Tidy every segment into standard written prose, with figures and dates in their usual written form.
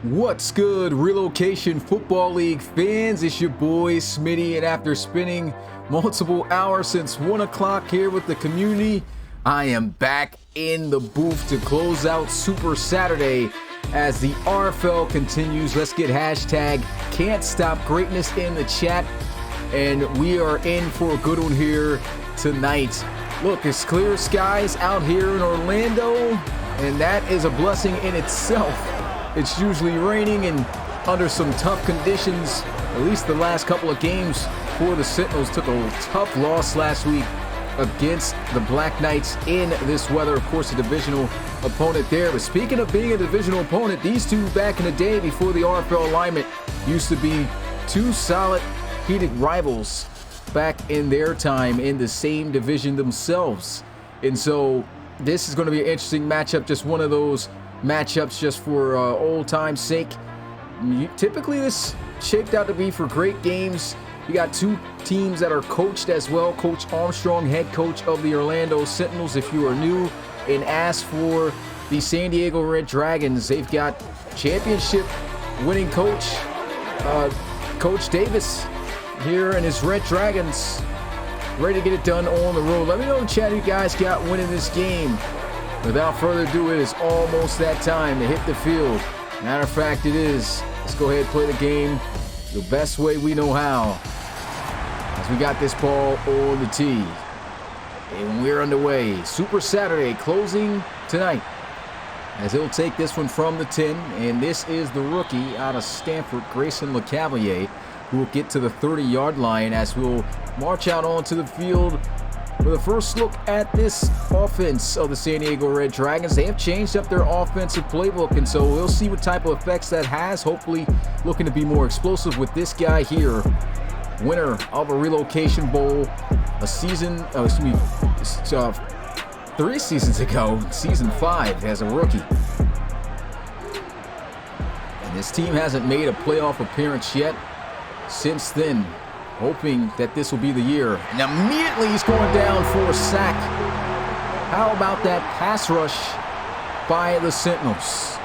What's good, Relocation Football League fans? It's your boy Smitty, and after spending multiple hours since 1 o'clock here with the community, I am back in the booth to close out Super Saturday as the RFL continues. Let's get hashtag Can't Stop Greatness in the chat, and we are in for a good one here tonight. Look, it's clear skies out here in Orlando, and that is a blessing in itself. It's usually raining and under some tough conditions. At least the last couple of games for the Sentinels took a tough loss last week against the Black Knights in this weather. Of course, a divisional opponent there. But speaking of being a divisional opponent, these two back in the day before the RFL alignment used to be two solid, heated rivals back in their time in the same division themselves. And so this is going to be an interesting matchup, just one of those matchups just for old time's sake. Typically this shaped out to be for great games. You got two teams that are coached as well. Coach Armstrong, head coach of the Orlando Sentinels. If you are new and ask for the San Diego Red Dragons, they've got championship winning coach Coach Davis here in his Red Dragons. ready to get it done on the road. Let me know in the chat who you guys got winning this game. Without further ado, it is almost that time to hit the field. Matter of fact, it is. Let's go ahead and play the game the best way we know how. As we got this ball on the tee. And we're underway. Super Saturday closing tonight. As he'll take this one from the 10. And this is the rookie out of Stanford, Grayson LeCavalier, who will get to the 30-yard line as we'll march out onto the field for the first look at this offense of the San Diego Red Dragons. They have changed up their offensive playbook, and so we'll see what type of effects that has. Hopefully looking to be more explosive with this guy here. Winner of a relocation bowl a season, 3 seasons ago, season 5 as a rookie. And this team hasn't made a playoff appearance yet since then, hoping that this will be the year. And immediately he's going down for a sack. How about that pass rush by the Sentinels?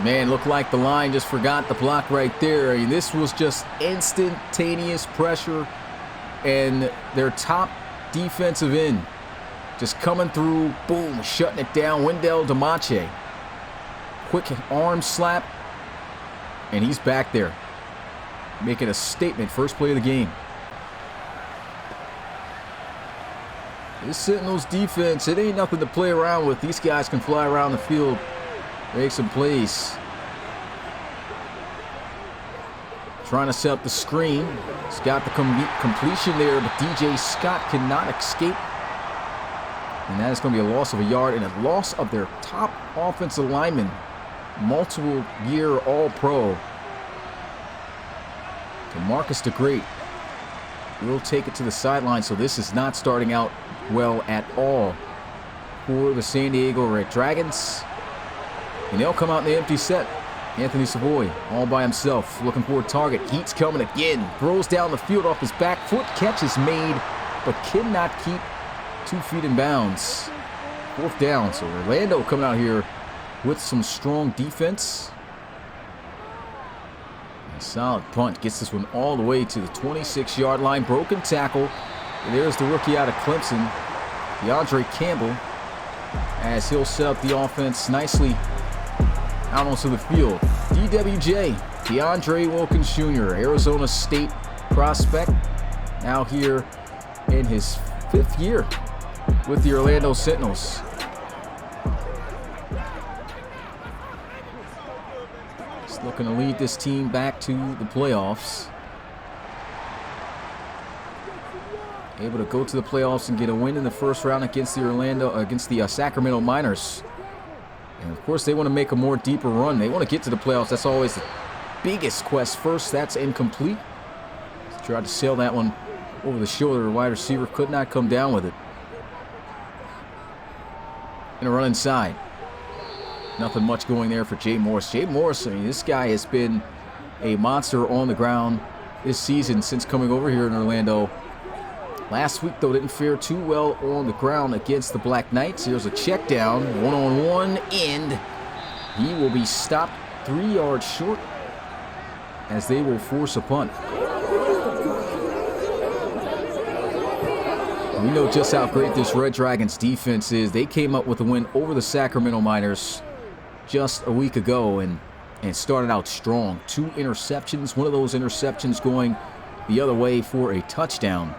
Man, looked like the line just forgot the block right there. I mean, this was just instantaneous pressure, and their top defensive end just coming through, boom, shutting it down. Wendell DeMache, quick arm slap, and he's back there making a statement. First play of the game. This Sentinels defense, it ain't nothing to play around with. These guys can fly around the field, make some plays. Trying to set up the screen. He's got the completion there, but DJ Scott cannot escape. And that is going to be a loss of a yard and a loss of their top offensive lineman. Multiple year All-Pro. Marcus the Great will take it to the sideline, so this is not starting out well at all for the San Diego Red Dragons. And they'll come out in the empty set. Anthony Savoy all by himself, looking for a target. Heat's coming again. Throws down the field off his back foot. Catch is made, but cannot keep 2 feet in bounds. 4th down, so Orlando coming out here with some strong defense. A solid punt gets this one all the way to the 26-yard line. Broken tackle. And there's the rookie out of Clemson, DeAndre Campbell, as he'll set up the offense nicely out onto the field. DWJ, DeAndre Wilkins Jr., Arizona State prospect, now here in his 5th year with the Orlando Sentinels. He's looking to lead this team back to the playoffs. Able to go to the playoffs and get a win in the first round against the Sacramento Miners. And of course, they want to make a more deeper run. They want to get to the playoffs. That's always the biggest quest first. That's incomplete. Tried to sail that one over the shoulder. The wide receiver could not come down with it. And a run inside. Nothing much going there for Jay Morris. Jay Morris, I mean, this guy has been a monster on the ground this season since coming over here in Orlando. Last week, though, didn't fare too well on the ground against the Black Knights. Here's a check down, one-on-one, and he will be stopped 3 yards short as they will force a punt. We know just how great this Red Dragons defense is. They came up with a win over the Sacramento Miners just a week ago and started out strong. 2 interceptions, one of those interceptions going the other way for a touchdown.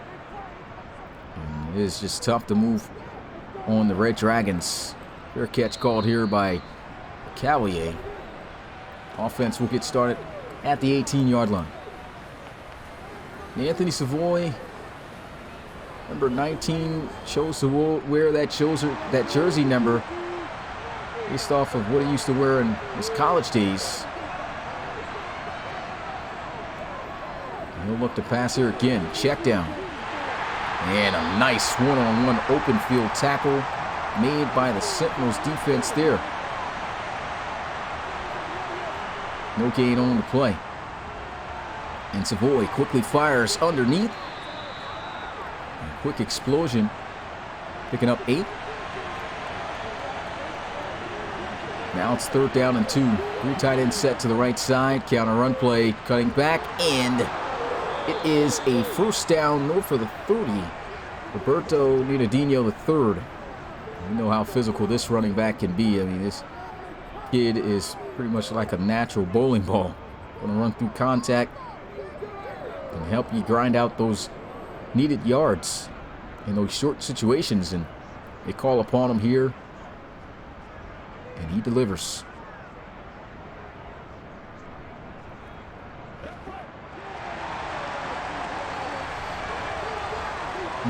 It is just tough to move on the Red Dragons. Fair catch called here by Cavalier. Offense will get started at the 18-yard line. Anthony Savoy, number 19, chose to wear that jersey number based off of what he used to wear in his college days. And he'll look to pass here again. Check down. And a nice one-on-one open field tackle made by the Sentinels defense there. No gain on the play. And Savoy quickly fires underneath. A quick explosion. Picking up 8. Now it's 3rd down and 2. 3 tight end set to the right side. Counter run play. Cutting back. And It is a first down north of the 30. Roberto Ninadinho III. You know how physical this running back can be. I mean, this kid is pretty much like a natural bowling ball. Going to run through contact and help you grind out those needed yards in those short situations. And they call upon him here, and he delivers.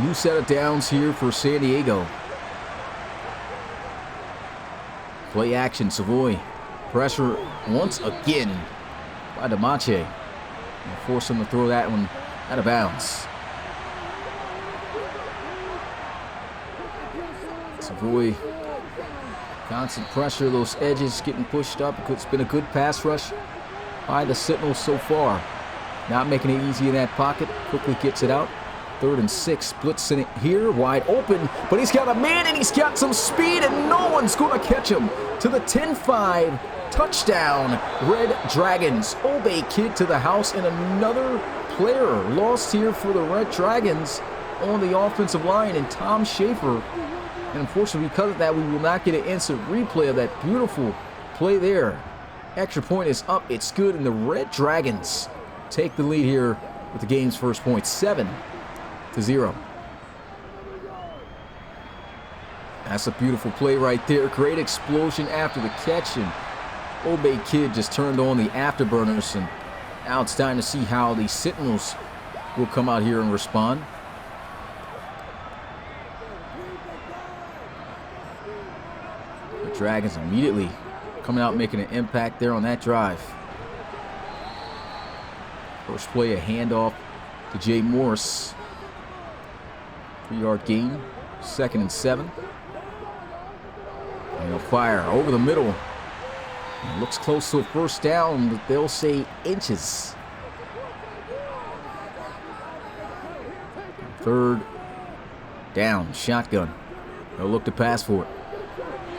New set of downs here for San Diego. Play action, Savoy. Pressure once again by DeMache. Force him to throw that one out of bounds. Savoy, constant pressure, those edges getting pushed up. It's been a good pass rush by the Sentinels so far. Not making it easy in that pocket. Quickly gets it out. 3rd and 6, blitzing it here, wide open, but he's got a man and he's got some speed and no one's going to catch him. To the 10-5, touchdown, Red Dragons. Obey kid to the house, and another player lost here for the Red Dragons on the offensive line, and Tom Schaefer. And unfortunately, because of that, we will not get an instant replay of that beautiful play there. Extra point is up, it's good, and the Red Dragons take the lead here with the game's first point, 7-0. That's a beautiful play right there. Great explosion after the catch, and Obey Kid just turned on the afterburners, and now it's time to see how the Sentinels will come out here and respond. The Dragons immediately coming out making an impact there on that drive. First play, a handoff to Jay Morris. 3-yard gain, 2nd and 7. And they'll fire over the middle. It looks close to a first down, but they'll say inches. 3rd down, shotgun. They'll look to pass for it.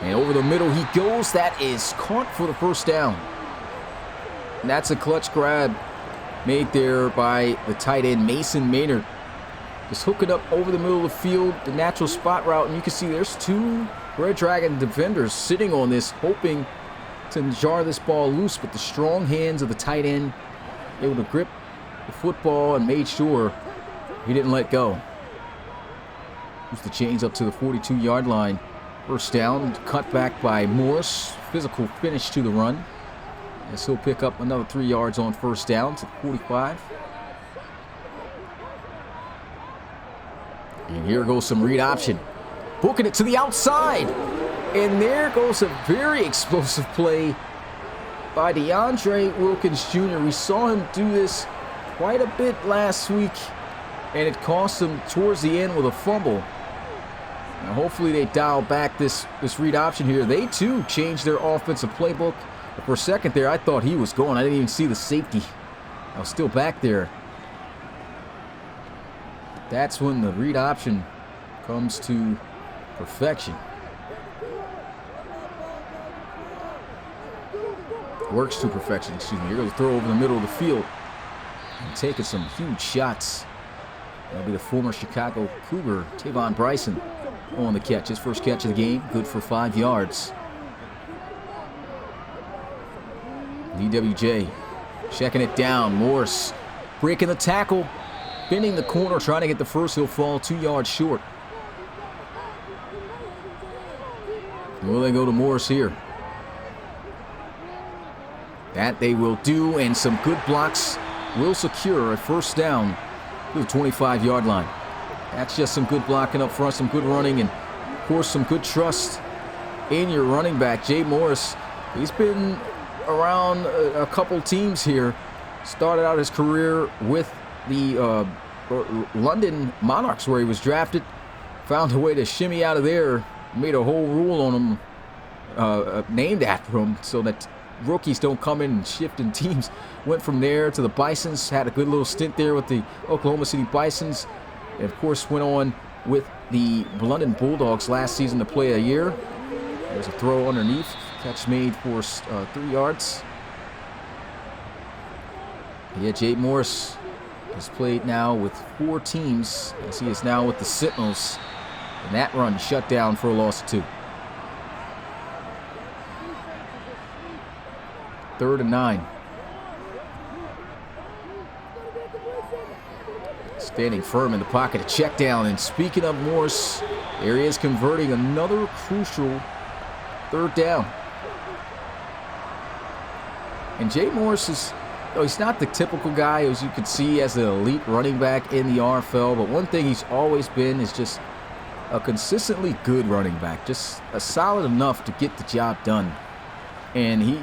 And over the middle he goes. That is caught for the first down. And that's a clutch grab made there by the tight end, Mason Maynard. Just hook it up over the middle of the field, the natural spot route, and you can see there's 2 Red Dragon defenders sitting on this, hoping to jar this ball loose, but the strong hands of the tight end able to grip the football and made sure he didn't let go. Used the change up to the 42-yard line. First down, cut back by Morris. Physical finish to the run. And he'll pick up another 3 yards on first down to 45. And here goes some read option. Booking it to the outside. And there goes a very explosive play by DeAndre Wilkins Jr. We saw him do this quite a bit last week, and it cost him towards the end with a fumble. Now hopefully they dial back this read option here. They too changed their offensive playbook. But for a second there, I thought he was gone. I didn't even see the safety. I was still back there. That's when the read option comes to perfection. Works to perfection, excuse me. Here goes a throw over the middle of the field. And taking some huge shots. That'll be the former Chicago Cougar, Tavon Bryson, on the catch. His first catch of the game, good for 5 yards. DWJ checking it down. Morris breaking the tackle, bending the corner, trying to get the first. He'll fall 2 yards short. Will they go to Morris here? That they will do, and some good blocks will secure a first down to the 25-yard line. That's just some good blocking up front, some good running, and of course some good trust in your running back. Jay Morris, he's been around a couple teams here. Started out his career with the London Monarchs, where he was drafted. Found a way to shimmy out of there. Made a whole rule on him named after him so that rookies don't come in and shift in teams. Went from there to the Bisons, had a good little stint there with the Oklahoma City Bisons, and of course went on with the London Bulldogs last season to play a year. There's a throw underneath, catch made for 3 yards. Yeah, Jay Morris, has played now with 4 teams, as he is now with the Sentinels. And that run shut down for a loss of 2. 3rd and 9. Standing firm in the pocket, a check down. And speaking of Morse, there he is converting another crucial 3rd down. And Jay Morse is, he's not the typical guy, as you can see, as an elite running back in the RFL. But one thing he's always been is just a consistently good running back. Just a solid enough to get the job done. And he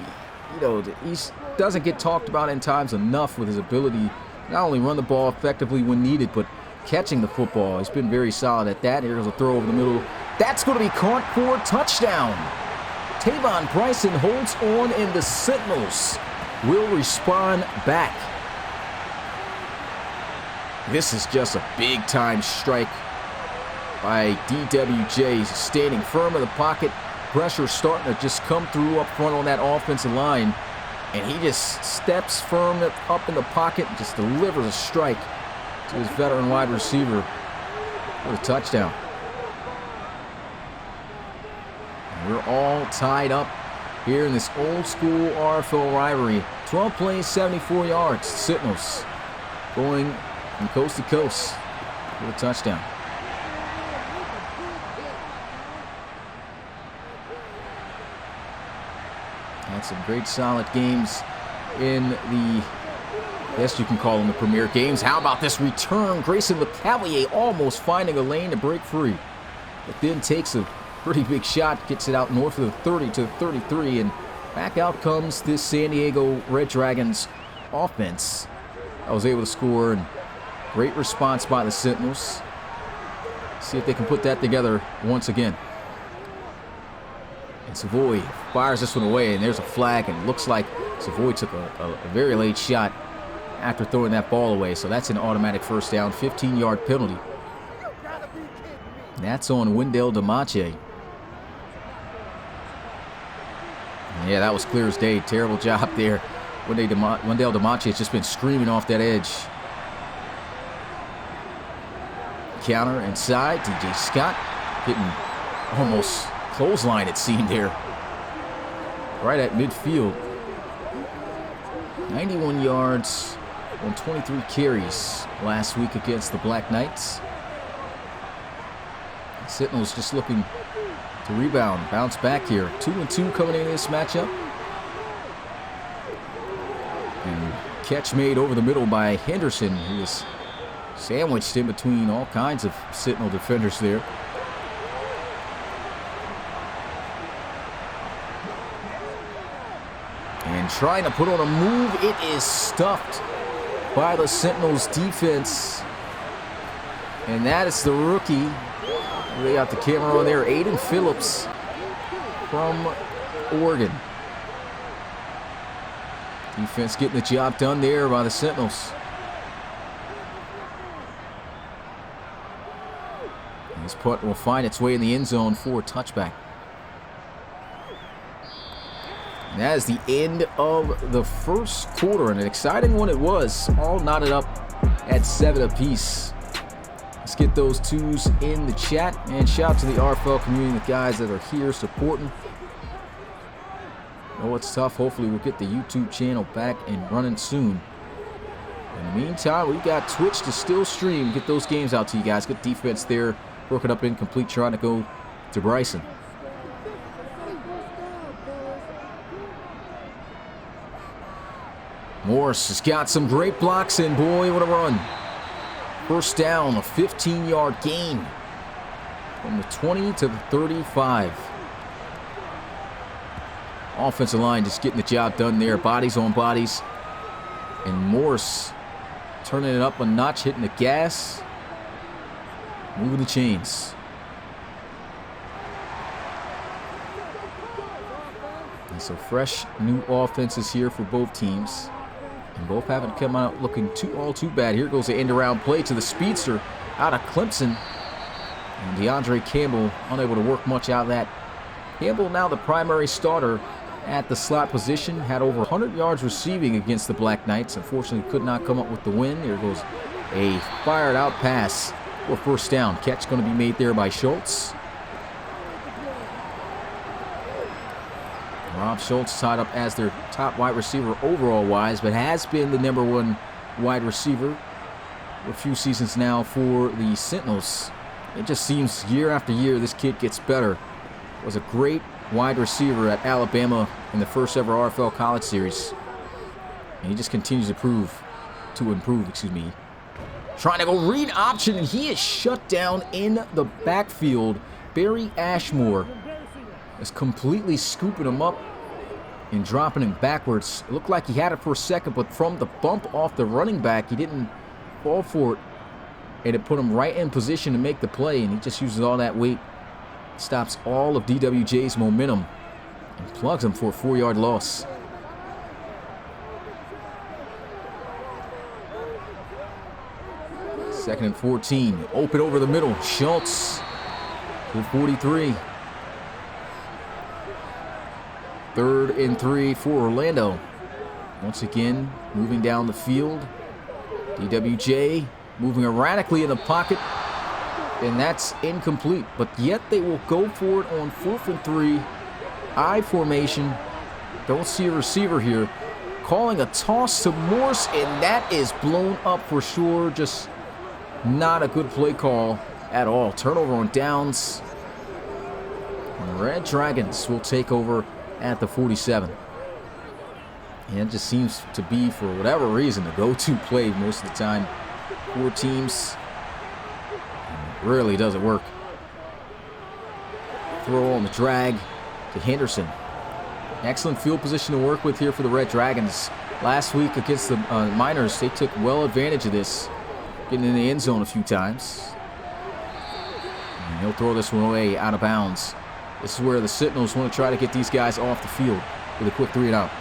doesn't get talked about in times enough with his ability not only run the ball effectively when needed, but catching the football. He's been very solid at that. Here's a throw over the middle. That's going to be caught for a touchdown. Tavon Bryson holds on, and the Sentinels will respond back. This is just a big-time strike by DWJ. He's standing firm in the pocket. Pressure starting to just come through up front on that offensive line. And he just steps firm up in the pocket and just delivers a strike to his veteran wide receiver for a touchdown. And we're all tied up here in this old school RFL rivalry. 12 plays, 74 yards. Sentinels going from coast to coast for a touchdown. Had some great solid games in the, I guess you can call them the premier games. How about this return? Grayson LeCavalier almost finding a lane to break free, but then takes a pretty big shot, gets it out north of the 30 to 33, and back out comes this San Diego Red Dragons offense. I was able to score, and great response by the Sentinels. See if they can put that together once again. And Savoy fires this one away, and there's a flag, and it looks like Savoy took a very late shot after throwing that ball away. So that's an automatic first down, 15-yard penalty. And that's on Wendell DeMache. Yeah, that was clear as day. Terrible job there. Wendell DeMache has just been screaming off that edge. Counter inside. DJ Scott getting almost clothesline, it seemed there. Right at midfield. 91 yards on 23 carries last week against the Black Knights. Sentinels just looking to rebound, bounce back here. 2-2 coming into this matchup. And catch made over the middle by Henderson, who was sandwiched in between all kinds of Sentinel defenders there. And trying to put on a move, it is stuffed by the Sentinels defense. And that is the rookie. They got the camera on there, Aiden Phillips from Oregon. Defense getting the job done there by the Sentinels. And this punt will find its way in the end zone for a touchback. And that is the end of the first quarter, and an exciting one it was. All knotted up at 7 apiece. Let's get those twos in the chat, and shout out to the RFL community, the guys that are here supporting. I know it's tough. Hopefully we'll get the YouTube channel back and running soon. In the meantime, we've got Twitch to still stream, get those games out to you guys. Good defense there, broken up incomplete, trying to go to Bryson. Morse has got some great blocks in. Boy, what a run. First down, a 15-yard gain from the 20 to the 35. Offensive line just getting the job done there. Bodies on bodies. And Morse turning it up a notch, hitting the gas. Moving the chains. And so fresh new offenses here for both teams. And both haven't come out looking all too bad. Here goes the end-around play to the speedster out of Clemson. And DeAndre Campbell unable to work much out of that. Campbell now the primary starter at the slot position. Had over 100 yards receiving against the Black Knights. Unfortunately, could not come up with the win. There goes a fired out pass for first down. Catch going to be made there by Schultz. Rob Schultz tied up as their top wide receiver overall-wise, but has been the #1 wide receiver for a few seasons now for the Sentinels. It just seems year after year this kid gets better. Was a great wide receiver at Alabama in the first ever RFL College Series. And he just continues to improve. Trying to go read option, and he is shut down in the backfield. Barry Ashmore is completely scooping him up and dropping him backwards. It looked like he had it for a second, but from the bump off the running back, he didn't fall for it. And it put him right in position to make the play, and he just uses all that weight. Stops all of DWJ's momentum and plugs him for a 4-yard loss. Second and 14. Open over the middle. Schultz to 43. 3rd and 3 for Orlando. Once again, moving down the field. DWJ moving erratically in the pocket. And that's incomplete. But yet they will go for it on 4th and 3. I formation. Don't see a receiver here. Calling a toss to Morse, and that is blown up for sure. Just not a good play call at all. Turnover on downs. And the Red Dragons will take over at the 47. And it just seems to be, for whatever reason, the go-to play most of the time for teams. And it rarely does it work. Throw on the drag to Henderson. Excellent field position to work with here for the Red Dragons. Last week against the Miners, they took well advantage of this, getting in the end zone a few times. And he'll throw this one away out of bounds. This is where the Sentinels want to try to get these guys off the field with a quick 3-and-out.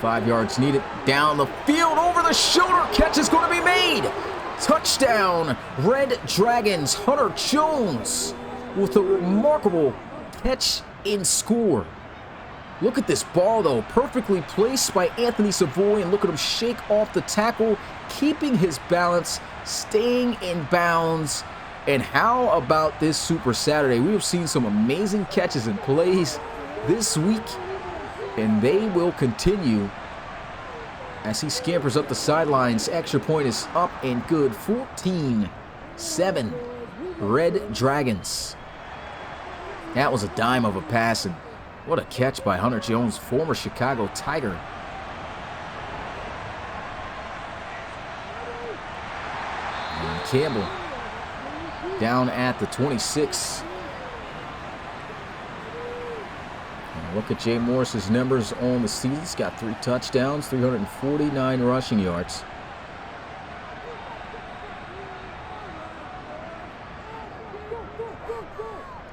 5 yards needed. Down the field, over the shoulder. Catch is going to be made. Touchdown, Red Dragons. Hunter Jones with a remarkable catch and score. Look at this ball, though. Perfectly placed by Anthony Savoy, and look at him shake off the tackle, keeping his balance, staying in bounds. And how about this Super Saturday? We have seen some amazing catches and plays this week, and they will continue as he scampers up the sidelines. Extra point is up and good. 14-7, Red Dragons. That was a dime of a pass, and what a catch by Hunter Jones, former Chicago Tiger. And Campbell down at the 26. And look at Jay Morris's numbers on the season. He's got 3 touchdowns, 349 rushing yards.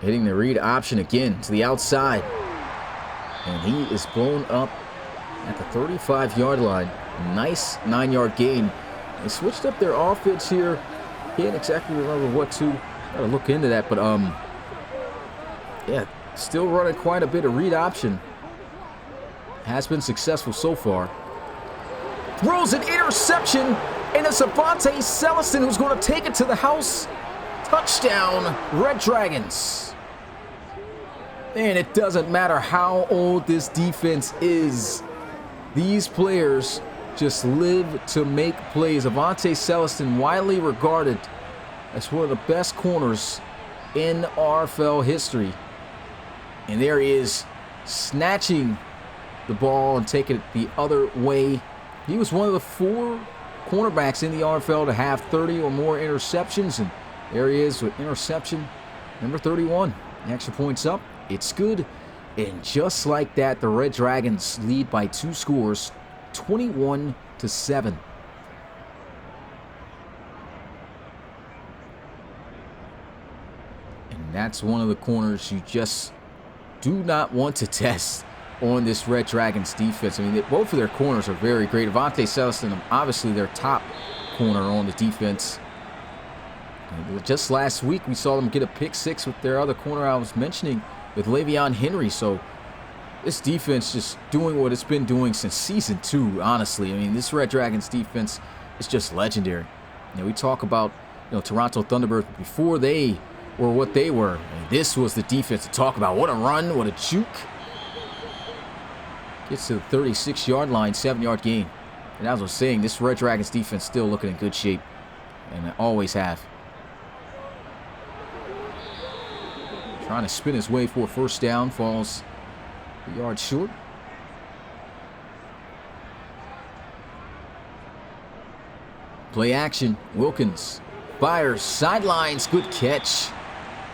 Hitting the read option again to the outside. And he is blown up at the 35-yard line. Nice 9-yard gain. They switched up their offense here. Can't exactly remember what to. Gotta look into that, but yeah, still running quite a bit of read option. Has been successful so far. Throws an interception, and it's Avante Celestin who's going to take it to the house. Touchdown, Red Dragons. And it doesn't matter how old this defense is. These players just live to make plays. Avante Celestin, widely regarded as one of the best corners in RFL history. And there he is, snatching the ball and taking it the other way. He was one of the 4 cornerbacks in the RFL to have 30 or more interceptions. And there he is with interception number 31. Extra points up. It's good. And just like that, the Red Dragons lead by 2 scores, 21-7. And that's one of the corners you just do not want to test on this Red Dragons defense. I mean, both of their corners are very great. Avante Celestin, obviously their top corner on the defense. And just last week, we saw them get a pick 6 with their other corner I was mentioning. with Le'Veon Henry. So this defense just doing what it's been doing since season 2, honestly. I mean, this Red Dragons defense is just legendary. We talk about, Toronto Thunderbirds before they were what they were. And this was the defense to talk about. What a run, what a juke. Gets to the 36-yard line, 7-yard gain. And as I was saying, this Red Dragons defense still looking in good shape. And they always have. Trying to spin his way for a first down. Falls a yard short. Play action. Wilkins fires. Sidelines. Good catch.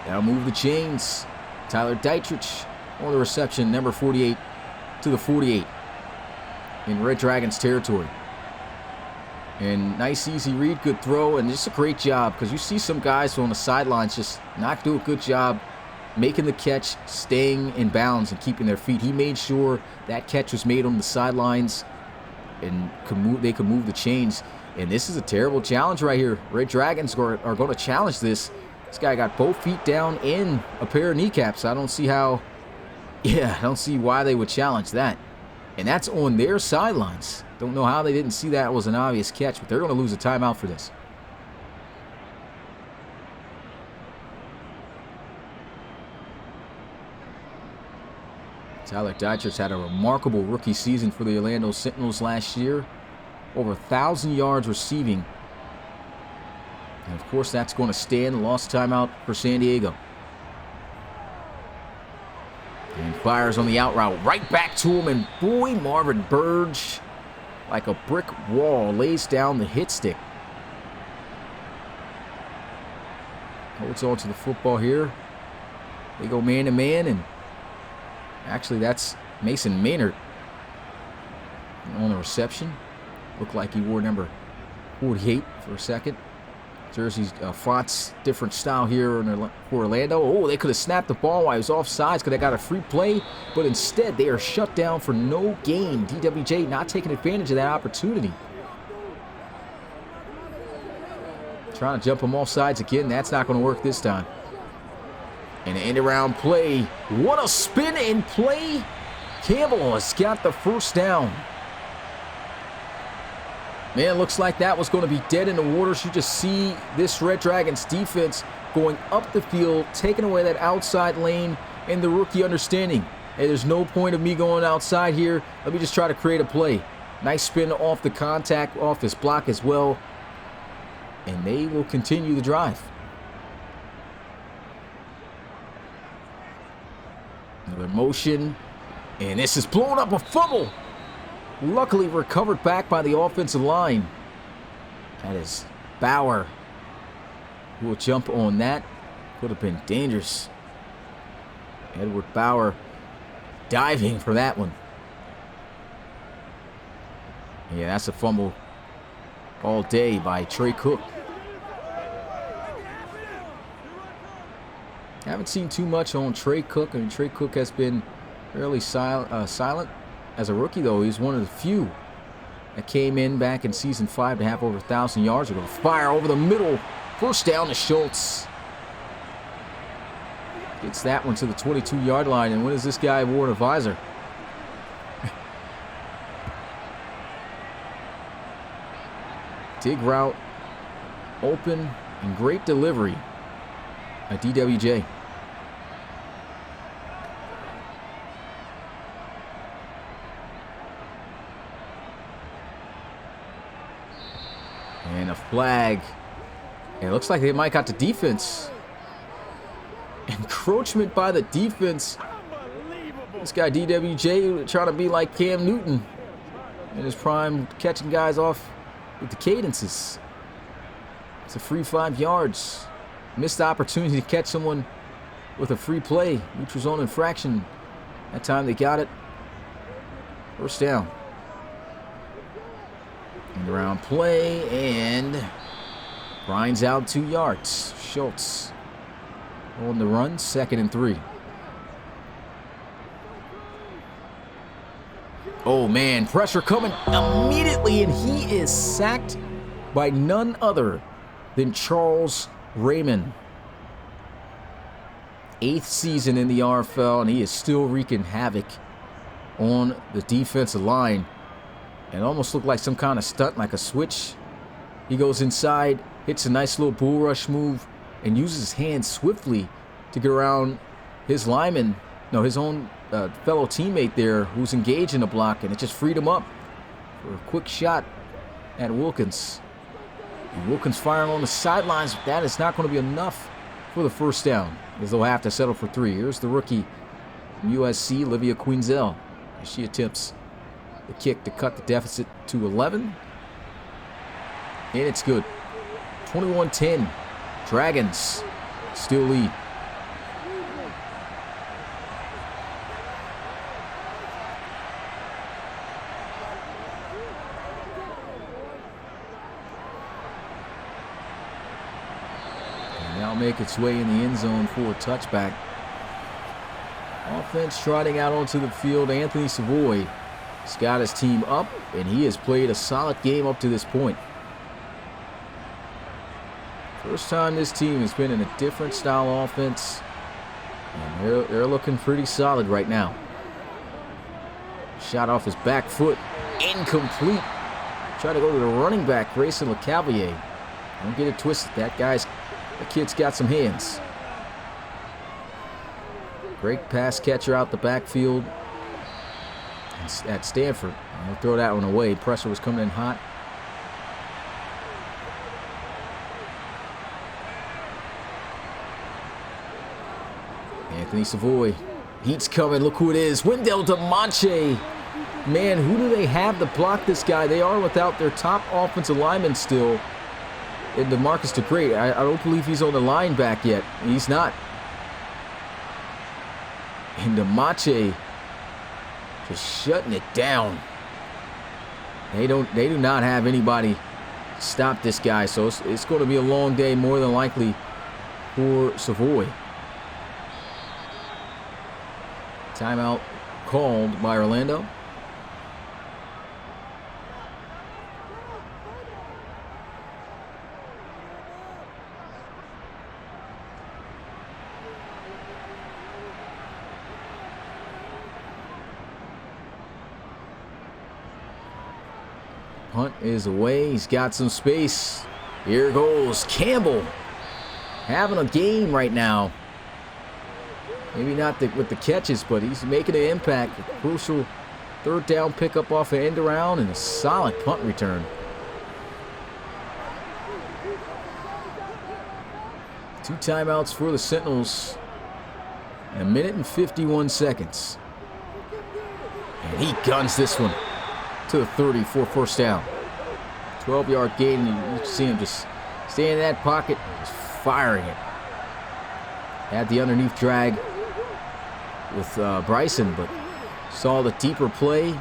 That'll move the chains. Tyler Dietrich on the reception. Number 48 to the 48 in Red Dragons territory. And nice easy read, good throw, and just a great job, because you see some guys on the sidelines just not do a good job making the catch, staying in bounds and keeping their feet. He made sure that catch was made on the sidelines and they could move the chains. And this is a terrible challenge right here. Red Dragons are going to challenge this. This guy got both feet down and a pair of kneecaps. I don't see why they would challenge that. And that's on their sidelines. Don't know how they didn't see that was an obvious catch, but they're going to lose a timeout for this. Tyler Dietrich had a remarkable rookie season for the Orlando Sentinels last year. Over 1,000 yards receiving. And of course, that's going to stand. Lost timeout for San Diego. And fires on the out route. Right back to him. And boy, Marvin Burge, like a brick wall, lays down the hit stick. Holds on to the football here. They go man to man, and actually that's Mason Maynard on the reception. Looked like he wore number 48 for a second. Jersey's fonts different style here for Orlando. Oh, they could have snapped the ball while he was offsides, could have got a free play, but instead they are shut down for no gain. DWJ not taking advantage of that opportunity. Trying to jump him off sides again. That's not going to work this time. And an end-around play. What a spin and play. Campbell has got the first down. Man, looks like that was going to be dead in the water. You just see this Red Dragons defense going up the field, taking away that outside lane, and the rookie understanding, hey, there's no point of me going outside here. Let me just try to create a play. Nice spin off the contact, off his block as well. And they will continue the drive. Another motion. And this is blown up, a fumble. Luckily recovered back by the offensive line. That is Bauer who will jump on that. Could have been dangerous. Edward Bauer diving for that one. Yeah, that's a fumble all day by Trey Cook. Haven't seen too much on Trey Cook. I mean, Trey Cook has been fairly silent. As a rookie, though, he's one of the few that came in back in Season 5 to have over 1,000 yards ago. Fire over the middle. First down to Schultz. Gets that one to the 22-yard line. And when has this guy worn a visor? Dig route. Open. And great delivery by DWJ. And a flag. And it looks like they might got the defense. Encroachment by the defense. This guy DWJ trying to be like Cam Newton in his prime, catching guys off with the cadences. It's a free 5 yards. Missed the opportunity to catch someone with a free play. Neutral zone infraction. That time they got it. First down. End around play, and grinds out 2 yards. Schultz on the run, 2nd and 3. Oh man, pressure coming immediately, and he is sacked by none other than Charles Raymond. 8th season in the RFL, and he is still wreaking havoc on the defensive line. It almost looked like some kind of stunt, like a switch. He goes inside, hits a nice little bull rush move, and uses his hands swiftly to get around his lineman, no, his own fellow teammate there who's engaged in the block, and it just freed him up for a quick shot at Wilkins. And Wilkins firing on the sidelines, but that is not going to be enough for the first down, as they'll have to settle for 3. Here's the rookie from USC, Olivia Quinzel, as she attempts the kick to cut the deficit to 11. And it's good. 21-10. Dragons still lead. And now make its way in the end zone for a touchback. Offense trotting out onto the field. Anthony Savoy has got his team up, and he has played a solid game up to this point. First time this team has been in a different style offense, and they're looking pretty solid right now. Shot off his back foot, incomplete. Try to go to the running back, Grayson LeCavalier. Don't get it twisted. The kid's got some hands. Great pass catcher out the backfield at Stanford. He'll throw that one away. Pressure was coming in hot. Anthony Savoy. Heat's coming. Look who it is. Wendell DeMonche. Man, who do they have to block this guy? They are without their top offensive lineman still. And DeMarcus DeGray. I don't believe he's on the line back yet. He's not. And DeMonche just shutting it down. They do not have anybody to stop this guy. So it's going to be a long day, more than likely, for Savoy. Timeout called by Orlando. Punt is away. He's got some space. Here goes Campbell. Having a game right now. Maybe not with the catches, but he's making an impact. A crucial third down pickup off an end around and a solid punt return. 2 timeouts for the Sentinels. A minute and 51 seconds. And he guns this one to the 30 for first down. 12-yard gain, and you see him just staying in that pocket, just firing it. Had the underneath drag with Bryson, but saw the deeper play.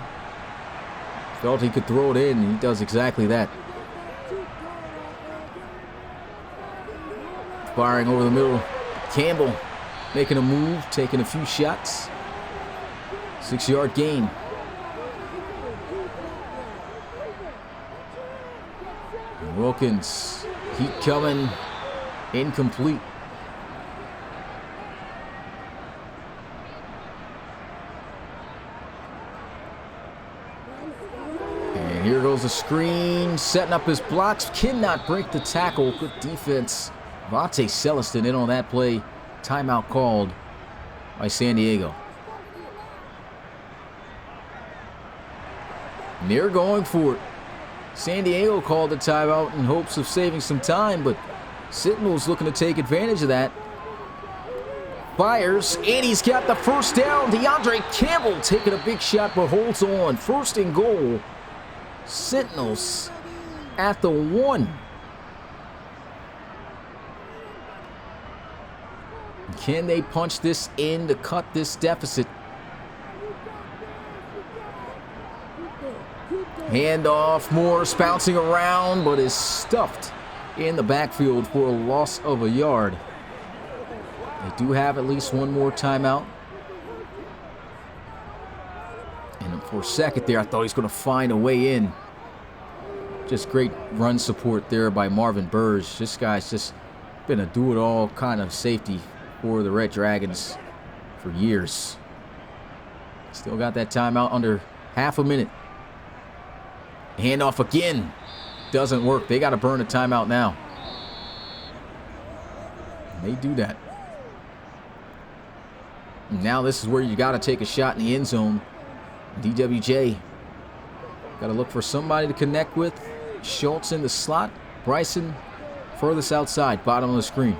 Felt he could throw it in, and he does exactly that. Firing over the middle. Campbell making a move, taking a few shots. 6-yard gain. Wilkins, heat coming, incomplete. And here goes the screen, setting up his blocks, cannot break the tackle. Good defense. Vontae Celestin in on that play. Timeout called by San Diego. And they're going for it. San Diego called the timeout in hopes of saving some time, but Sentinels looking to take advantage of that. Fires, and he's got the first down. DeAndre Campbell taking a big shot, but holds on. First and goal. Sentinels at the 1. Can they punch this in to cut this deficit? Handoff, Morse bouncing around, but is stuffed in the backfield for a loss of a yard. They do have at least one more timeout. And for a second there, I thought he was going to find a way in. Just great run support there by Marvin Burge. This guy's just been a do-it-all kind of safety for the Red Dragons for years. Still got that timeout under half a minute. Handoff again. Doesn't work. They got to burn a timeout now. And they do that. And now this is where you got to take a shot in the end zone. DWJ. Got to look for somebody to connect with. Schultz in the slot. Bryson furthest outside, bottom of the screen.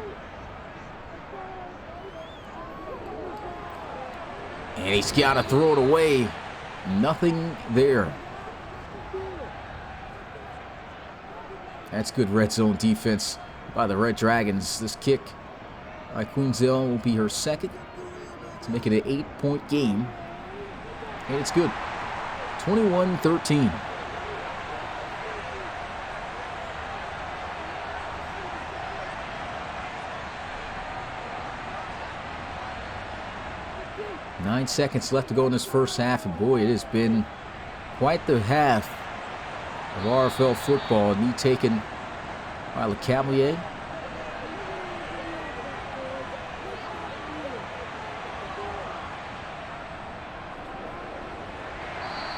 And he's got to throw it away. Nothing there. That's good red zone defense by the Red Dragons. This kick by Queensdale will be her second to make it an 8-point game. And it's good. 21-13. Nine seconds left to go in this first half, and boy, it has been quite the half of RFL football. Knee taken by Le Cavalier.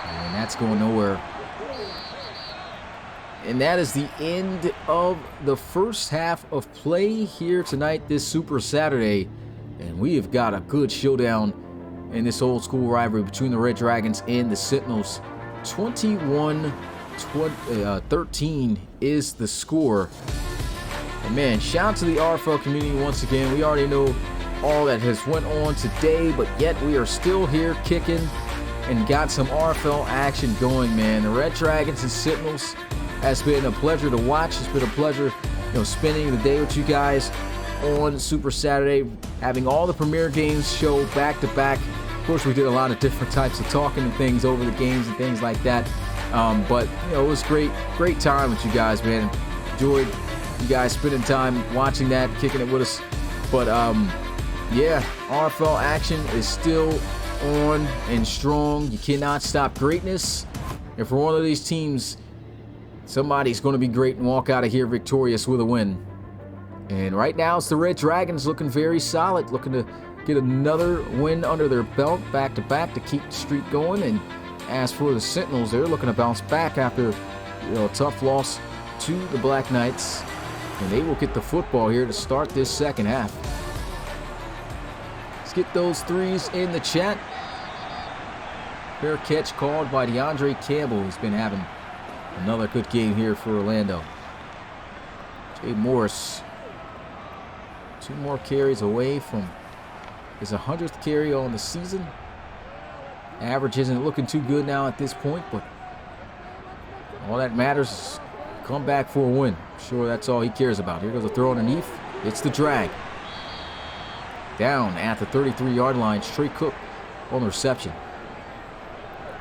And that's going nowhere. And that is the end of the first half of play here tonight, this Super Saturday. And we have got a good showdown in this old school rivalry between the Red Dragons and the Sentinels. 21-13 is the score. And man, shout out to the RFL community once again. We already know all that has went on today, but yet we are still here kicking and got some RFL action going, man. The Red Dragons and Sentinels has been a pleasure to watch. It's been a pleasure, spending the day with you guys on Super Saturday, having all the premier games show back to back. Of course, we did a lot of different types of talking and things over the games and things like that. But it was great time with you guys, man. Enjoyed you guys spending time watching that, kicking it with us. But yeah, RFL action is still on and strong. You cannot stop greatness. And for one of these teams, somebody's going to be great and walk out of here victorious with a win. And right now, it's the Red Dragons looking very solid, looking to get another win under their belt back-to-back to keep the streak going. And as for the Sentinels, they're looking to bounce back after a tough loss to the Black Knights. And they will get the football here to start this second half. Let's get those threes in the chat. Fair catch called by DeAndre Campbell. He's been having another good game here for Orlando. Jay Morris. 2 more carries away from his 100th carry on the season. Average isn't looking too good now at this point, but all that matters is come back for a win. I'm sure that's all he cares about. Here goes a throw underneath. It's the drag. Down at the 33-yard line. Trey Cook on the reception.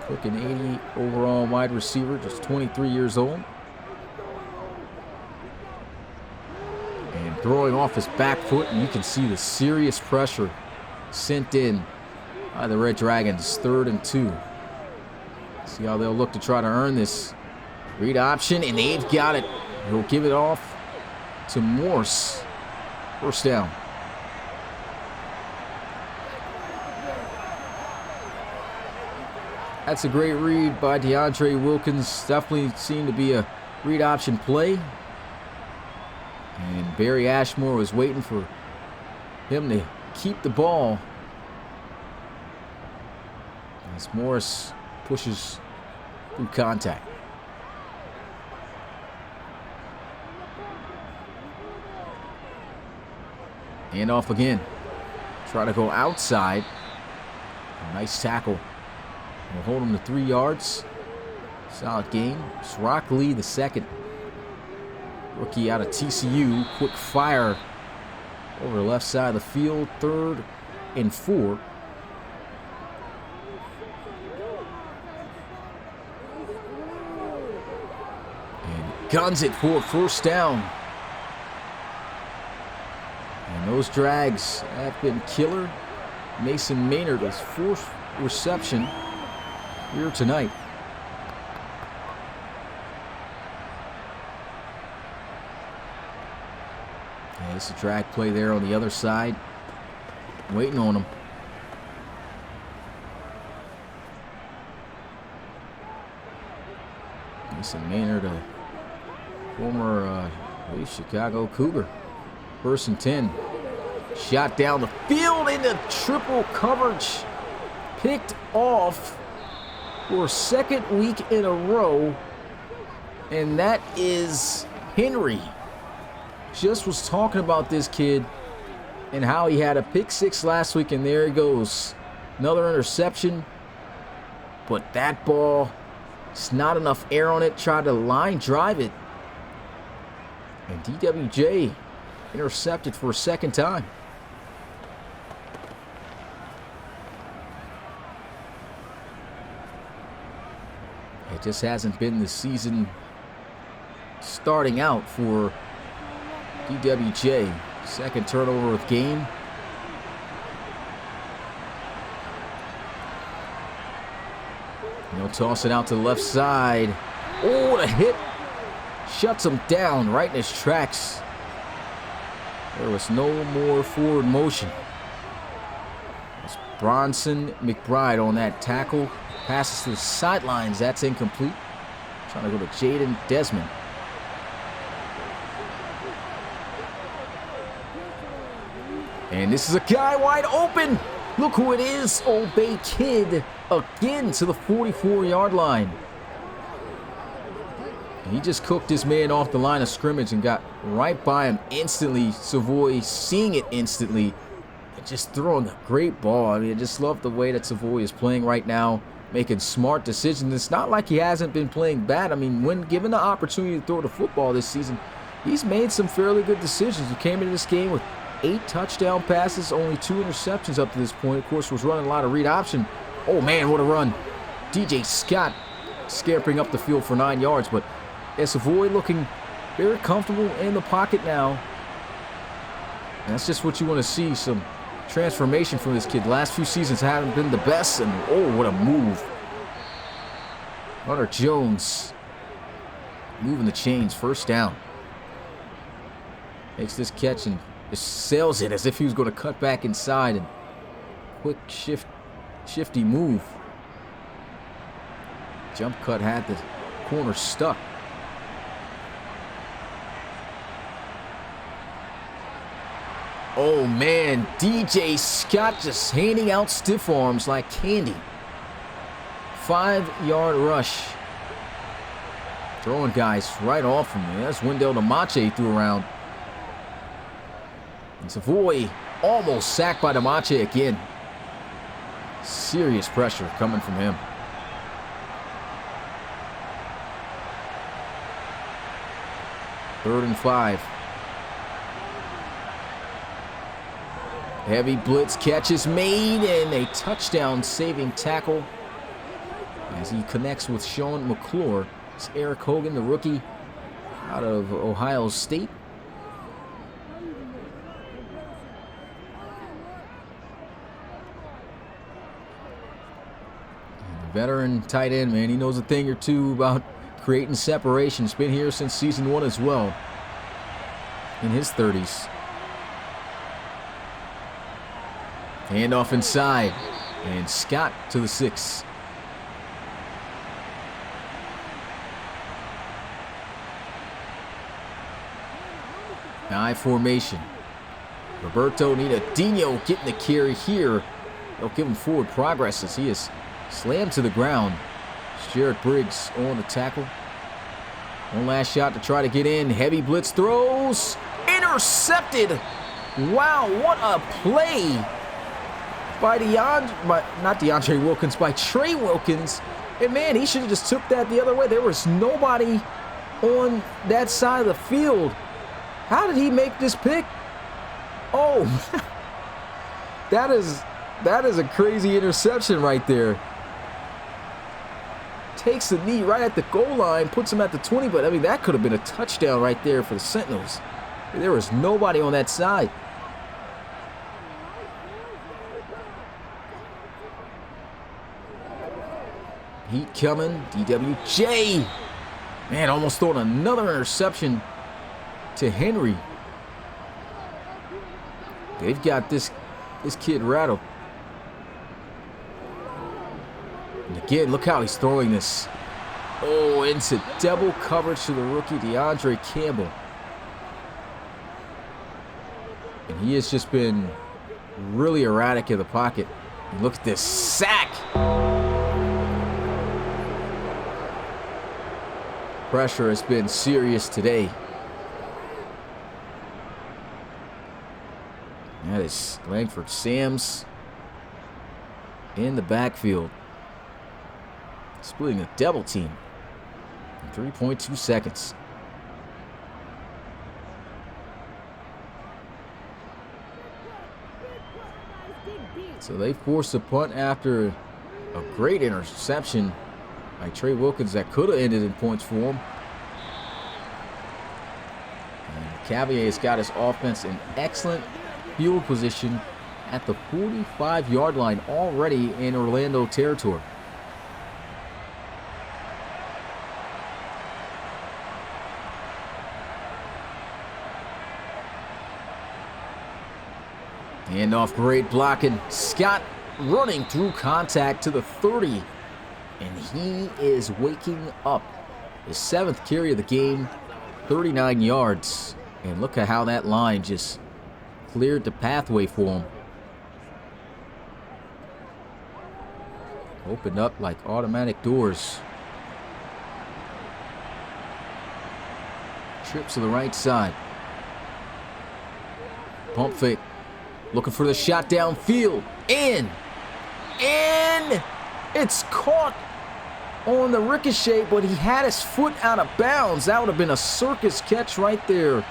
Cook, an 80 overall wide receiver, just 23 years old. And throwing off his back foot, and you can see the serious pressure sent in by the Red Dragons. 3rd and 2. See how they'll look to try to earn this read option, and they've got it. He'll give it off to Morse. First down. That's a great read by DeAndre Wilkins. Definitely seemed to be a read option play. And Barry Ashmore was waiting for him to keep the ball as Morris pushes through contact. Hand off again. Try to go outside. A nice tackle. We'll hold him to 3 yards. Solid game. It's Rock Lee, the second. Rookie out of TCU. Quick fire over the left side of the field. 3rd and 4. And guns it for first down. And those drags have been killer. Mason Maynard, his 4th reception here tonight. And it's a drag play there on the other side. Waiting on him. Mason Maynard, a former Chicago Cougar. 1st and 10. Shot down the field into triple coverage. Picked off for a 2nd week in a row. And that is Henry. Just was talking about this kid and how he had a pick 6 last week, and there he goes. Another interception. But that ball, it's not enough air on it. Tried to line drive it. And DWJ intercepted for a 2nd time. It just hasn't been the season starting out for DWJ. 2nd turnover of game. He'll toss it out to the left side. Oh, the hit shuts him down right in his tracks. There was no more forward motion. It's Bronson McBride on that tackle. Passes to the sidelines. That's incomplete. Trying to go to Jaden Desmond. And this is a guy wide open. Look who it is. Old Bay Kid again to the 44-yard line. And he just cooked his man off the line of scrimmage and got right by him instantly. Savoy seeing it instantly and just throwing a great ball. I mean, I just love the way that Savoy is playing right now, making smart decisions. It's not like he hasn't been playing bad. I mean, when given the opportunity to throw the football this season, he's made some fairly good decisions. He came into this game with 8 touchdown passes, only 2 interceptions up to this point. Of course, was running a lot of read option. Oh, man, what a run. DJ Scott scampering up the field for 9 yards, but Savoy looking very comfortable in the pocket now. And that's just what you want to see, some transformation from this kid. The last few seasons haven't been the best, and oh, what a move. Hunter Jones moving the chains, 1st down. Makes this catch and just sails it as if he was going to cut back inside, and quick shifty move. Jump cut had the corner stuck. Oh man, DJ Scott just handing out stiff arms like candy. 5-yard rush. Throwing guys right off him. That's Wendell DeMache threw around. And Savoy almost sacked by DeMache again. Serious pressure coming from him. Third and 5. Heavy blitz catch is made and a touchdown saving tackle as he connects with Sean McClure. It's Eric Hogan, the rookie out of Ohio State. And the veteran tight end, man, he knows a thing or two about creating separation. He's been here since season 1 as well, in his 30s. Handoff inside, and Scott to the 6. I formation. Roberto Nidadino getting the carry here. They'll give him forward progress as he is slammed to the ground. Jared Briggs on the tackle. One last shot to try to get in. Heavy blitz throws. Intercepted. Wow, what a play by DeAndre Wilkins, by Trey Wilkins. And man, he should have just took that the other way. There was nobody on that side of the field. How did he make this pick? Oh, that is a crazy interception right there. Takes the knee right at the goal line, puts him at the 20, but I mean, that could have been a touchdown right there for the Sentinels. There was nobody on that side. Heat coming, DWJ. Man, almost throwing another interception to Henry. They've got this this kid rattled. And again, look how he's throwing this. Oh, into double coverage to the rookie, DeAndre Campbell. And he has just been really erratic in the pocket. And look at this sack. Pressure has been serious today. That is Langford Sams in the backfield. Splitting a double team in 3.2 seconds. So they forced a punt after a great interception by Trey Wilkins that could have ended in points for him. And Cavallier's got his offense in excellent field position at the 45-yard line, already in Orlando territory. Handoff, great blocking. Scott running through contact to the 30. And he is waking up. His 7th carry of the game, 39 yards. And look at how that line just cleared the pathway for him. Opened up like automatic doors. Trips to the right side. Pump fake. Looking for the shot downfield. And it's caught on the ricochet, but he had his foot out of bounds. That would have been a circus catch right there.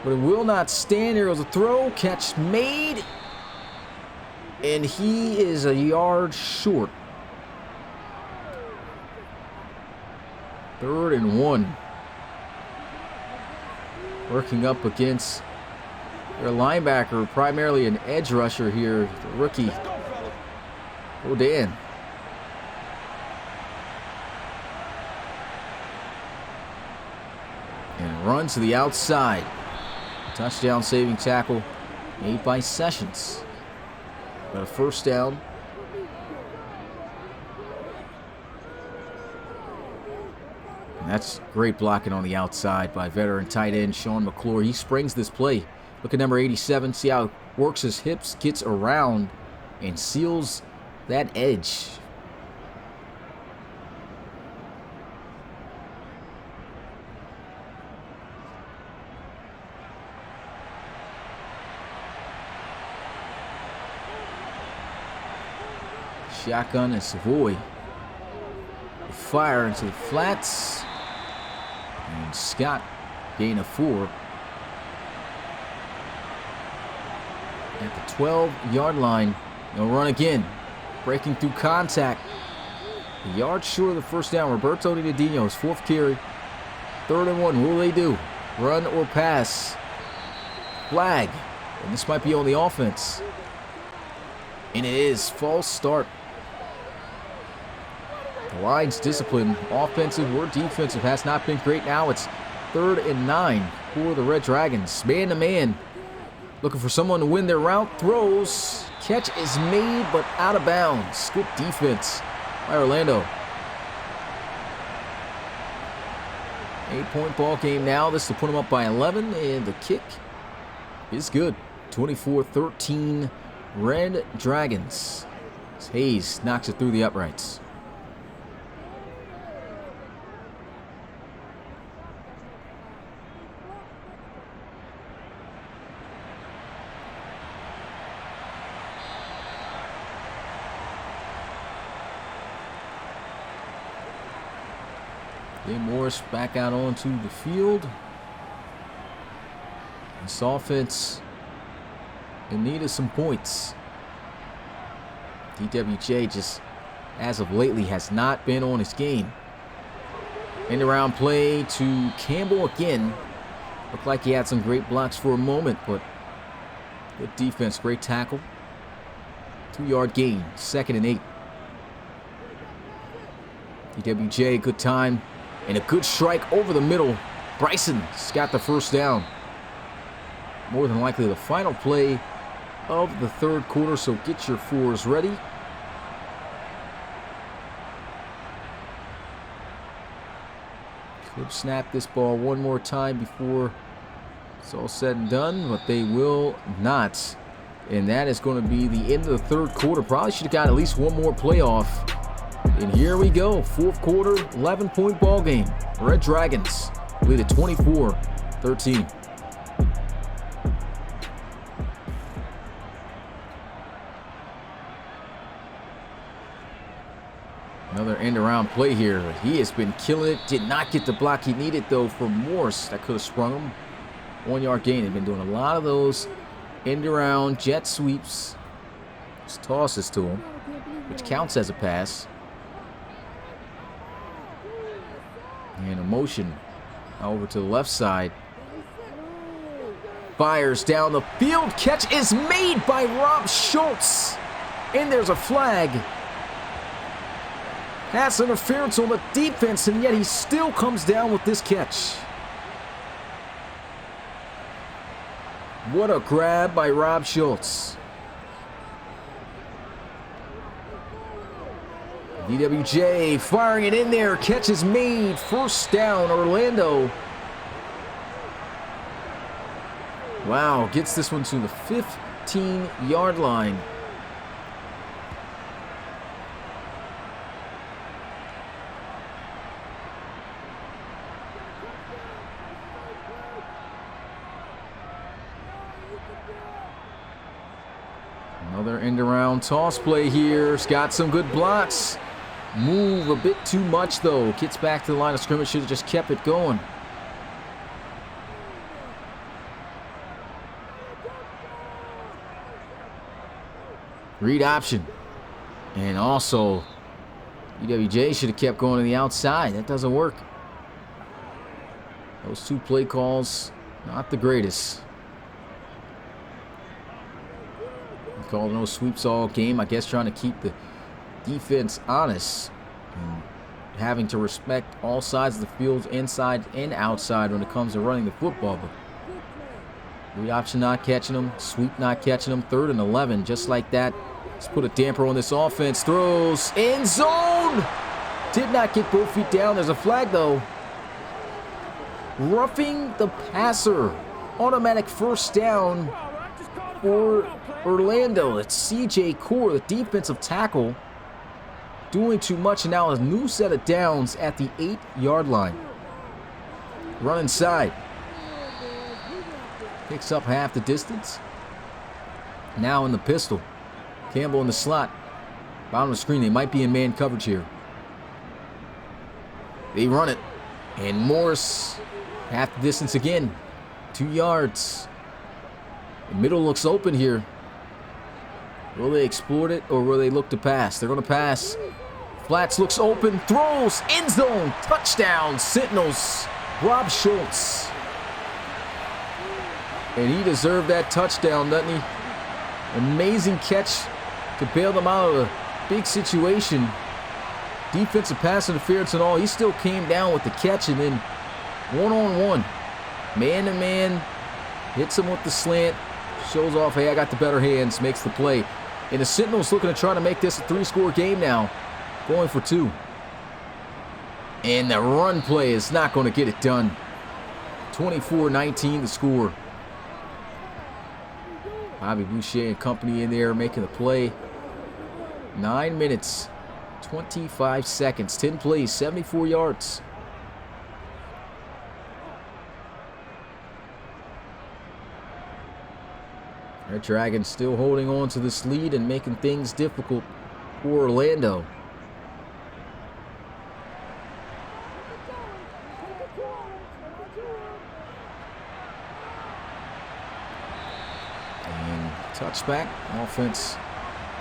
But it will not stand. There was a throw. Catch made. And he is a yard short. 3rd and 1. Working up against their linebacker, primarily an edge rusher here, the rookie, Odan. And runs to the outside. Touchdown saving tackle made by Sessions. Got a first down. And that's great blocking on the outside by veteran tight end Sean McClure. He springs this play. Look at number 87. See how he works his hips, gets around, and seals that edge. Shotgun and Savoy. Fire into the flats. And Scott gain of 4. At the 12-yard line. They'll run again. Breaking through contact. A yard short of the first down. Roberto Dinadino's 4th carry. 3rd and 1. What will they do? Run or pass? Flag. And this might be on the offense. And it is. False start. The line's discipline, offensive or defensive, has not been great. Now it's 3rd and 9 for the Red Dragons. Man to man. Looking for someone to win their route. Throws. Catch is made, but out of bounds. Good defense by Orlando. 8-point ball game now. This will put them up by 11, and the kick is good. 24-13 Red Dragons. As Hayes knocks it through the uprights. Morris back out onto the field. This offense in need of some points. DWJ just, as of lately, has not been on his game. End around play to Campbell again. Looked like he had some great blocks for a moment, but good defense, great tackle. 2-yard gain, 2nd and 8. DWJ, good time. And a good strike over the middle. Bryson's got the first down. More than likely the final play of the third quarter, so get your fours ready. Could snap this ball one more time before it's all said and done, but they will not. And that is going to be the end of the third quarter. Probably should have got at least one more playoff. And here we go. Fourth quarter, 11-point ball game. Red Dragons lead at 24-13. Another end-around play here. He has been killing it. Did not get the block he needed, though, for Morse. That could have sprung him. 1-yard gain. They've been doing a lot of those end-around jet sweeps. Just tosses to him, which counts as a pass. And a motion over to the left side. Fires down the field. Catch is made by Rob Schultz. And there's a flag. Pass interference on the defense, and yet he still comes down with this catch. What a grab by Rob Schultz. DWJ firing it in there. Catch is made. First down, Orlando. Wow, gets this one to the 15-yard line. Another end-around toss play here. It's got some good blocks. Move a bit too much, though. Gets back to the line of scrimmage. Should have just kept it going. Read option. And also, EWJ should have kept going to the outside. That doesn't work. Those two play calls, not the greatest. Calling those sweeps all game, I guess, trying to keep the defense honest and having to respect all sides of the field, inside and outside, when it comes to running the football. But read option not catching them, sweep not catching them. 3rd and 11, just like that. Let's put a damper on this offense. Throws end zone. Did not get both feet down. There's a flag though. Roughing the passer. Automatic first down for Orlando. It's CJ Core, the defensive tackle, doing too much, and now a new set of downs at the 8-yard line. Run inside. Picks up half the distance. Now in the pistol. Campbell in the slot. Bottom of the screen. They might be in man coverage here. They run it. And Morris half the distance again. 2 yards. The middle looks open here. Will they exploit it, or will they look to pass? They're going to pass. Flats looks open. Throws. End zone. Touchdown. Sentinels. Rob Schultz. And he deserved that touchdown, doesn't he? Amazing catch to bail them out of a big situation. Defensive pass interference and all. He still came down with the catch, and then one-on-one. Man-to-man. Hits him with the slant. Shows off, hey, I got the better hands. Makes the play. And the Sentinels looking to try to make this a 3-score game now. Going for 2. And the run play is not going to get it done. 24-19 the score. Bobby Boucher and company in there making the play. 9 minutes, 25 seconds, 10 plays, 74 yards. Red Dragons still holding on to this lead and making things difficult for Orlando. And touchback. Offense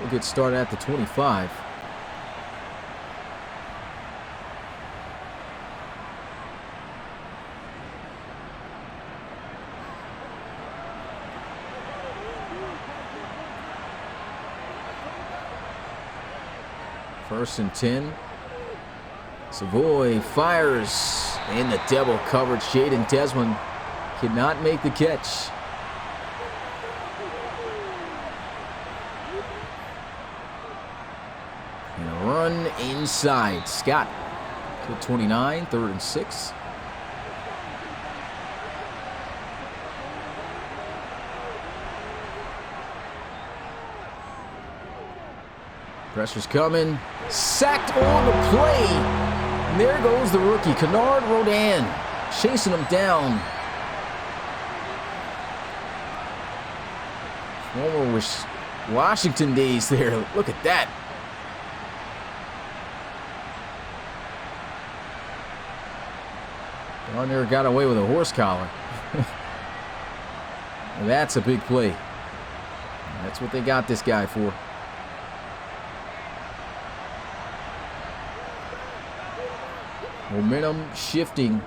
will get started at the 25. First and 10. Savoy fires in the double coverage. Jaden Desmond cannot make the catch. run inside. Scott to 29, 3rd and 6. Pressure's coming. Sacked on the play. And there goes the rookie, Kennard Rodan, chasing him down. Former Washington days there. Look at that. Down there got away with a horse collar. That's a big play. That's what they got this guy for. Momentum shifting.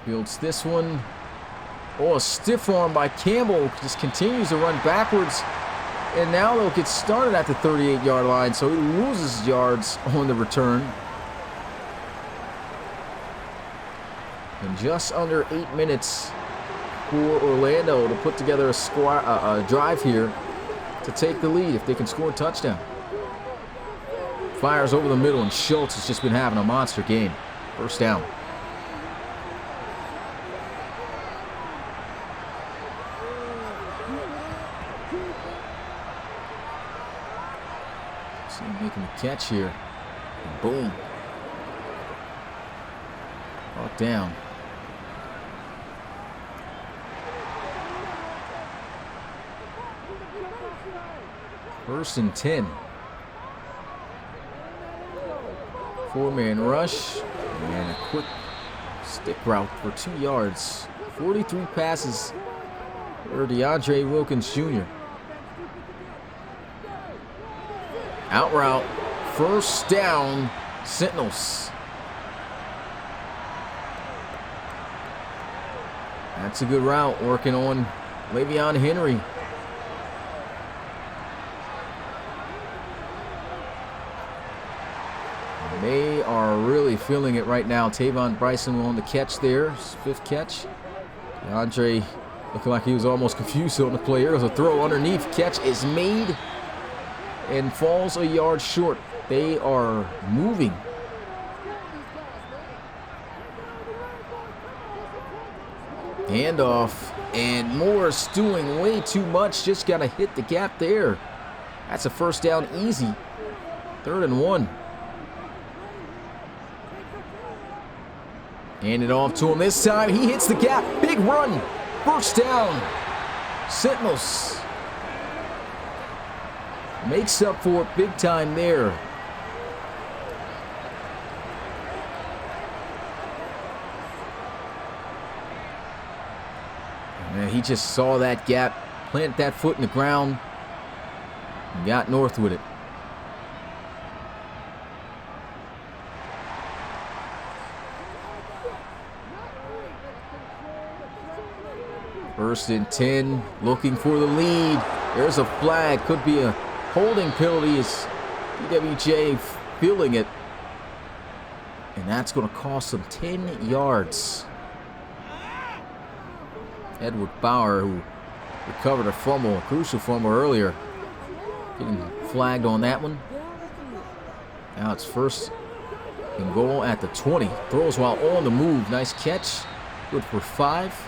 Fields this one. Oh, a stiff arm by Campbell. Just continues to run backwards. And now they'll get started at the 38-yard line, so he loses yards on the return. And just under 8 minutes for Orlando to put together a drive here to take the lead if they can score a touchdown. Fires over the middle, and Schultz has just been having a monster game. First down. See him making the catch here. And boom. Brought down. First and 10. 4-man rush and a quick stick route for 2 yards. 43 passes for DeAndre Wilkins Jr. Out route, first down, Sentinels. That's a good route, working on Le'Veon Henry. They are really feeling it right now. Tavon Bryson on the catch there. His 5th catch. DeAndre looking like he was almost confused on the play. There's a throw underneath. Catch is made and falls a yard short. They are moving. Handoff. And Morris doing way too much. Just got to hit the gap there. That's a first down easy. 3rd and 1. Hand it off to him this time. He hits the gap. Big run. First down. Sentinels makes up for it big time there. And he just saw that gap, planted that foot in the ground, and got north with it. First and 10, looking for the lead. There's a flag, could be a holding penalty as PWJ feeling it. And that's going to cost them 10 yards. Edward Bauer, who recovered a fumble, a crucial fumble earlier, getting flagged on that one. Now it's first and goal at the 20. Throws while on the move. Nice catch. Good for 5.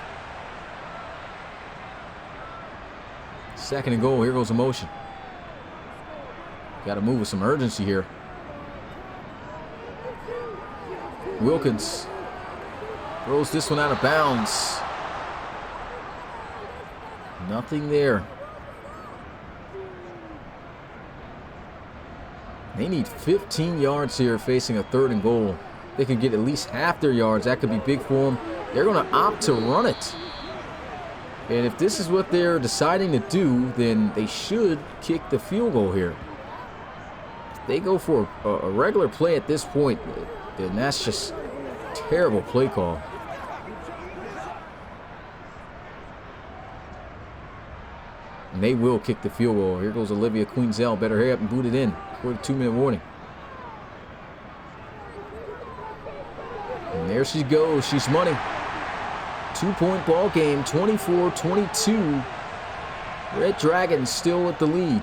Second and goal. Here goes a motion. Got to move with some urgency here. Wilkins throws this one out of bounds. Nothing there. They need 15 yards here facing a 3rd and goal. They can get at least half their yards. That could be big for them. They're going to opt to run it. And if this is what they're deciding to do, then they should kick the field goal here. If they go for a regular play at this point, then that's just terrible play call. And they will kick the field goal. Here goes Olivia Queensell. Better hurry up and boot it in before the 2-minute warning. And there she goes. She's money. 2-point ball game, 24-22. Red Dragons still with the lead.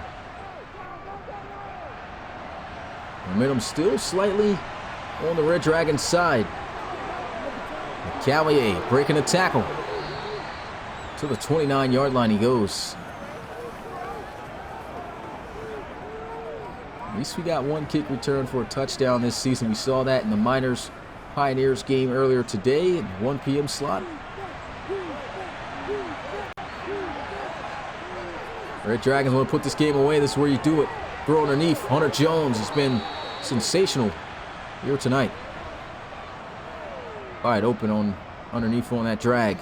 Momentum still slightly on the Red Dragons' side. Cavalier breaking the tackle. To the 29-yard line he goes. At least we got one kick return for a touchdown this season. We saw that in the Miners Pioneers game earlier today in the 1 p.m. slot. Red Dragons want to put this game away. This is where you do it. Throw underneath. Hunter Jones has been sensational here tonight. Wide open on underneath on that drag.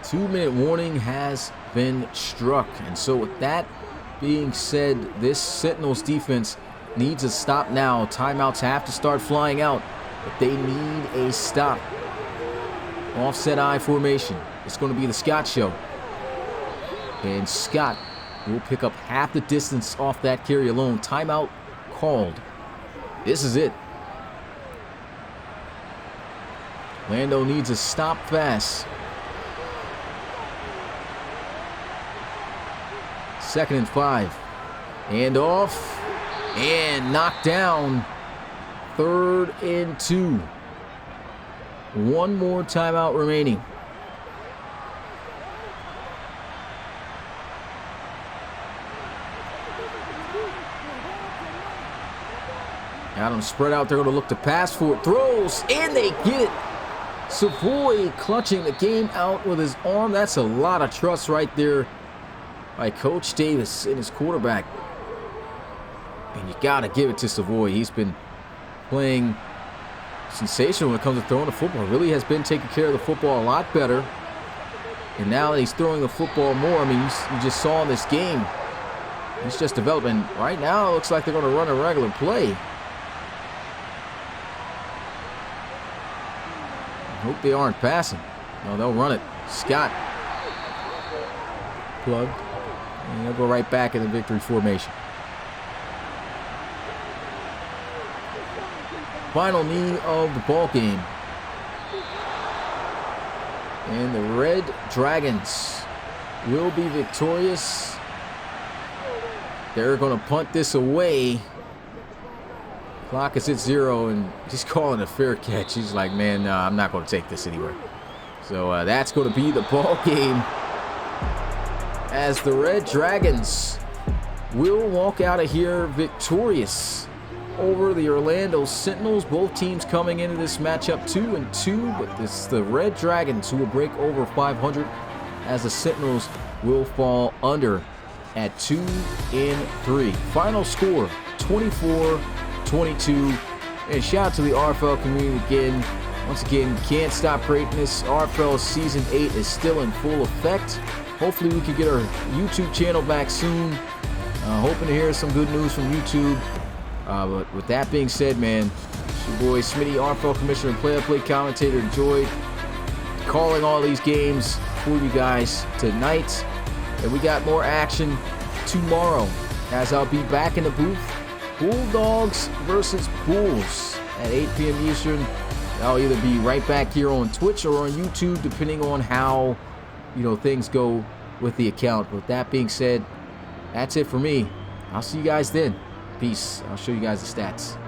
Two-minute warning has been struck. And so with that being said, this Sentinels defense needs a stop now. Timeouts have to start flying out, but they need a stop. Offset I formation. It's going to be the Scott show. And Scott will pick up half the distance off that carry alone. Timeout called. This is it. Lando needs a stop fast. 2nd and 5. And off. And knocked down. 3rd and 2. One more timeout remaining. Got them spread out. They're going to look to pass for it. Throws. And they get it. Savoy clutching the game out with his arm. That's a lot of trust right there by Coach Davis and his quarterback. And you got to give it to Savoy. He's been playing sensational when it comes to throwing the football. Really has been taking care of the football a lot better. And now that he's throwing the football more, I mean, you just saw in this game, he's just developing. Right now, it looks like they're going to run a regular play. I hope they aren't passing. No, they'll run it. Scott. Plug. And they'll go right back in the victory formation. Final knee of the ball game. And the Red Dragons will be victorious. They're going to punt this away. Clock is at 0, and he's calling a fair catch. He's like, man, I'm not going to take this anywhere. So that's going to be the ball game, as the Red Dragons will walk out of here victorious over the Orlando Sentinels. Both teams coming into this matchup 2-2, but it's the Red Dragons who will break over 500, as the Sentinels will fall under at 2-3. Final score 24-22. And shout out to the RFL community again. Once again, can't stop greatness. RFL Season 8 is still in full effect. Hopefully we can get our YouTube channel back soon. Hoping to hear some good news from YouTube. But with that being said, man, it's your boy Smitty, RFL Commissioner and play-by-play commentator. Enjoyed calling all these games for you guys tonight. And we got more action tomorrow, as I'll be back in the booth. Bulldogs versus Bulls at 8 p.m. Eastern. I'll either be right back here on Twitch or on YouTube, depending on how, things go with the account. With that being said, that's it for me. I'll see you guys then. Peace. I'll show you guys the stats.